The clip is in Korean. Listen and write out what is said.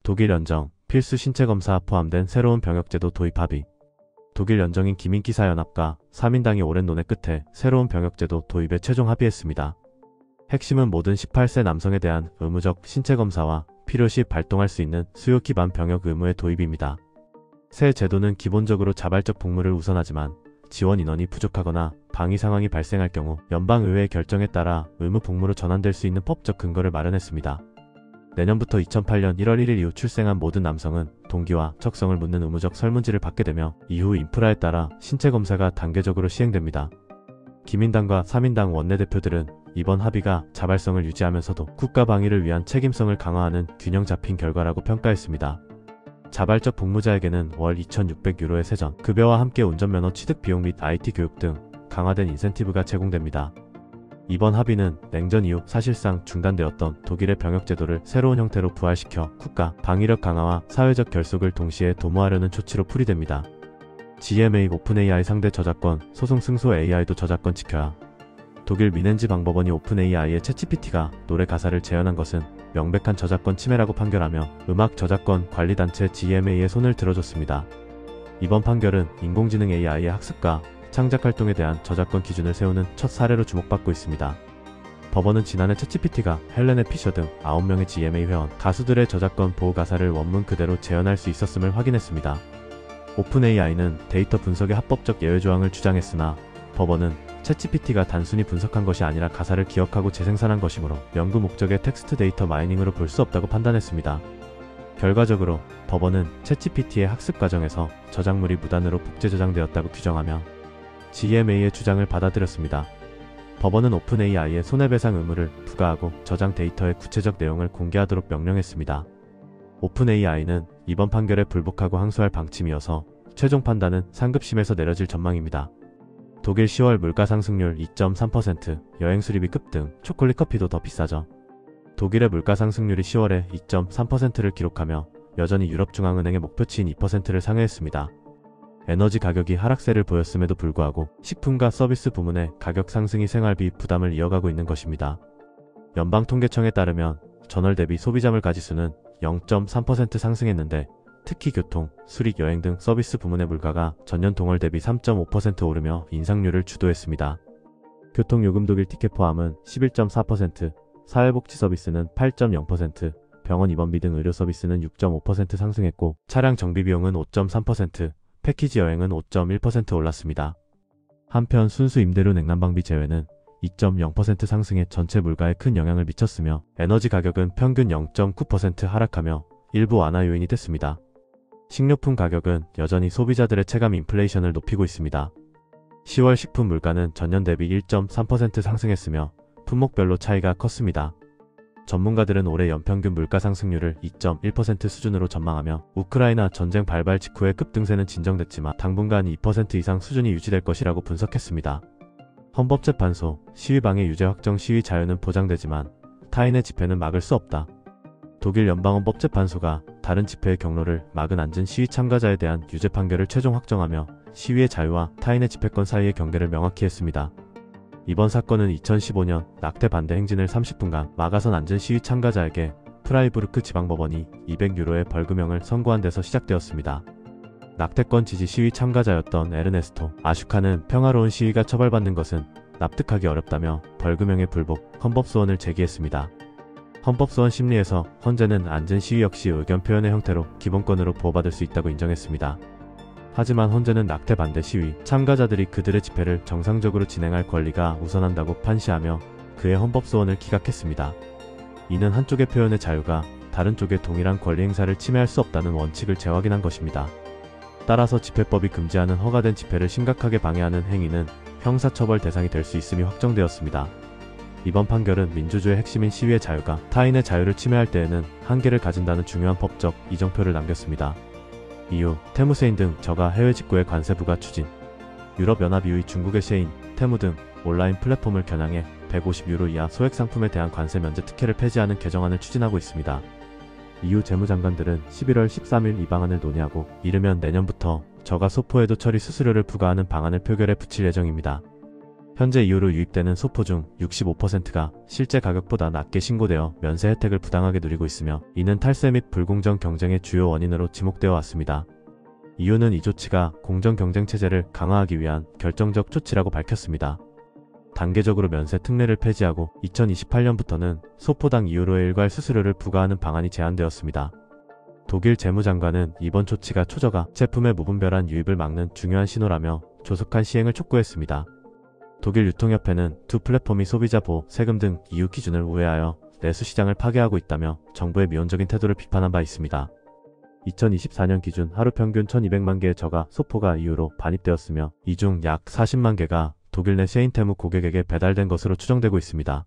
독일 연정, 필수 신체검사 포함된 새로운 병역제도 도입 합의. 독일 연정인 기민기사연합과 3인당이 오랜 논의 끝에 새로운 병역제도 도입에 최종 합의했습니다. 핵심은 모든 18세 남성에 대한 의무적 신체검사와 필요시 발동할 수 있는 수요 기반 병역 의무의 도입입니다. 새 제도는 기본적으로 자발적 복무를 우선하지만 지원 인원이 부족하거나 방위 상황이 발생할 경우 연방의회의 결정에 따라 의무 복무로 전환될 수 있는 법적 근거를 마련했습니다. 내년부터 2008년 1월 1일 이후 출생한 모든 남성은 동기와 척성을 묻는 의무적 설문지를 받게 되며 이후 인프라에 따라 신체검사가 단계적으로 시행됩니다. 기민당과 3인당 원내대표들은 이번 합의가 자발성을 유지하면서도 국가 방위를 위한 책임성을 강화하는 균형 잡힌 결과라고 평가했습니다. 자발적 복무자에게는 월 2,600유로의 세전, 급여와 함께 운전면허 취득 비용 및 IT 교육 등 강화된 인센티브가 제공됩니다. 이번 합의는 냉전 이후 사실상 중단되었던 독일의 병역제도를 새로운 형태로 부활시켜 국가 방위력 강화와 사회적 결속을 동시에 도모하려는 조치로 풀이됩니다. GMA 오픈AI 상대 저작권 소송 승소 AI도 저작권 지켜야. 독일 미넨지 방법원이 오픈AI의 챗GPT가 노래 가사를 재현한 것은 명백한 저작권 침해라고 판결하며 음악 저작권 관리단체 GMA의 손을 들어줬습니다. 이번 판결은 인공지능 AI의 학습과 창작활동에 대한 저작권 기준을 세우는 첫 사례로 주목받고 있습니다. 법원은 지난해 챗GPT가 헬레네 피셔 등 9명의 GMA 회원, 가수들의 저작권 보호 가사를 원문 그대로 재현할 수 있었음을 확인했습니다. 오픈AI는 데이터 분석의 합법적 예외 조항을 주장했으나 법원은 챗GPT가 단순히 분석한 것이 아니라 가사를 기억하고 재생산한 것이므로 연구 목적의 텍스트 데이터 마이닝으로 볼 수 없다고 판단했습니다. 결과적으로 법원은 챗GPT의 학습 과정에서 저작물이 무단으로 복제 저장되었다고 규정하며 GMA의 주장을 받아들였습니다. 법원은 오픈AI의 손해배상 의무를 부과하고 저장 데이터의 구체적 내용을 공개하도록 명령했습니다. 오픈AI는 이번 판결에 불복하고 항소할 방침이어서 최종 판단은 상급심에서 내려질 전망입니다. 독일 10월 물가 상승률 2.3%, 여행 수리비 급등, 초콜릿 커피도 더 비싸죠. 독일의 물가 상승률이 10월에 2.3%를 기록하며 여전히 유럽중앙은행의 목표치인 2%를 상회했습니다. 에너지 가격이 하락세를 보였음에도 불구하고 식품과 서비스 부문의 가격 상승이 생활비 부담을 이어가고 있는 것입니다. 연방통계청에 따르면 전월 대비 소비자 물가지수는 0.3% 상승했는데 특히 교통, 수릭, 여행 등 서비스 부문의 물가가 전년 동월 대비 3.5% 오르며 인상률을 주도했습니다. 교통요금 독일 티켓 포함은 11.4%, 사회복지 서비스는 8.0%, 병원 입원비 등 의료 서비스는 6.5% 상승했고 차량 정비 비용은 5.3%, 패키지 여행은 5.1% 올랐습니다. 한편 순수 임대료 냉난방비 제외는 2.0% 상승해 전체 물가에 큰 영향을 미쳤으며 에너지 가격은 평균 0.9% 하락하며 일부 완화 요인이 됐습니다. 식료품 가격은 여전히 소비자들의 체감 인플레이션을 높이고 있습니다. 10월 식품 물가는 전년 대비 1.3% 상승했으며 품목별로 차이가 컸습니다. 전문가들은 올해 연평균 물가 상승률을 2.1% 수준으로 전망하며 우크라이나 전쟁 발발 직후의 급등세는 진정됐지만 당분간 2% 이상 수준이 유지될 것이라고 분석했습니다. 헌법재판소, 시위방해 유죄 확정 시위 자유는 보장되지만 타인의 집회는 막을 수 없다. 독일 연방헌법재판소가 다른 집회의 경로를 막은 앉은 시위 참가자에 대한 유죄 판결을 최종 확정하며 시위의 자유와 타인의 집회권 사이의 경계를 명확히 했습니다. 이번 사건은 2015년 낙태 반대 행진을 30분간 막아선 앉은 시위 참가자에게 프라이부르크 지방법원이 200유로의 벌금형을 선고한 데서 시작되었습니다. 낙태권 지지 시위 참가자였던 에르네스토 아슈카는 평화로운 시위가 처벌받는 것은 납득하기 어렵다며 벌금형의 불복, 헌법소원을 제기했습니다. 헌법소원 심리에서 헌재는 앉은 시위 역시 의견 표현의 형태로 기본권으로 보호받을 수 있다고 인정했습니다. 하지만 헌재는 낙태 반대 시위 참가자들이 그들의 집회를 정상적으로 진행할 권리가 우선한다고 판시하며 그의 헌법소원을 기각했습니다. 이는 한쪽의 표현의 자유가 다른 쪽의 동일한 권리 행사를 침해할 수 없다는 원칙을 재확인한 것입니다. 따라서 집회법이 금지하는 허가된 집회를 심각하게 방해하는 행위는 형사처벌 대상이 될 수 있음이 확정되었습니다. 이번 판결은 민주주의의 핵심인 시위의 자유가 타인의 자유를 침해할 때에는 한계를 가진다는 중요한 법적 이정표를 남겼습니다. 이후 테무세인 등 저가 해외 직구의 관세부과 추진, 유럽연합 이후의 중국의 셰인, 테무 등 온라인 플랫폼을 겨냥해 150유로 이하 소액 상품에 대한 관세 면제 특혜를 폐지하는 개정안을 추진하고 있습니다. EU 재무장관들은 11월 13일 이 방안을 논의하고 이르면 내년부터 저가 소포에도 처리 수수료를 부과하는 방안을 표결에 붙일 예정입니다. 현재 이후로 유입되는 소포 중 65%가 실제 가격보다 낮게 신고되어 면세 혜택을 부당하게 누리고 있으며 이는 탈세 및 불공정 경쟁의 주요 원인으로 지목되어 왔습니다. 이유는 이 조치가 공정 경쟁 체제를 강화하기 위한 결정적 조치라고 밝혔습니다. 단계적으로 면세 특례를 폐지하고 2028년부터는 소포당 이후로의 일괄 수수료를 부과하는 방안이 제안되었습니다. 독일 재무장관은 이번 조치가 초저가 제품의 무분별한 유입을 막는 중요한 신호라며 조속한 시행을 촉구했습니다. 독일 유통협회는 두 플랫폼이 소비자 보호, 세금 등 EU 기준을 우회하여 내수 시장을 파괴하고 있다며 정부의 미온적인 태도를 비판한 바 있습니다. 2024년 기준 하루 평균 1200만 개의 저가 소포가 이후로 반입되었으며 이 중 약 40만 개가 독일 내 셰인테무 고객에게 배달된 것으로 추정되고 있습니다.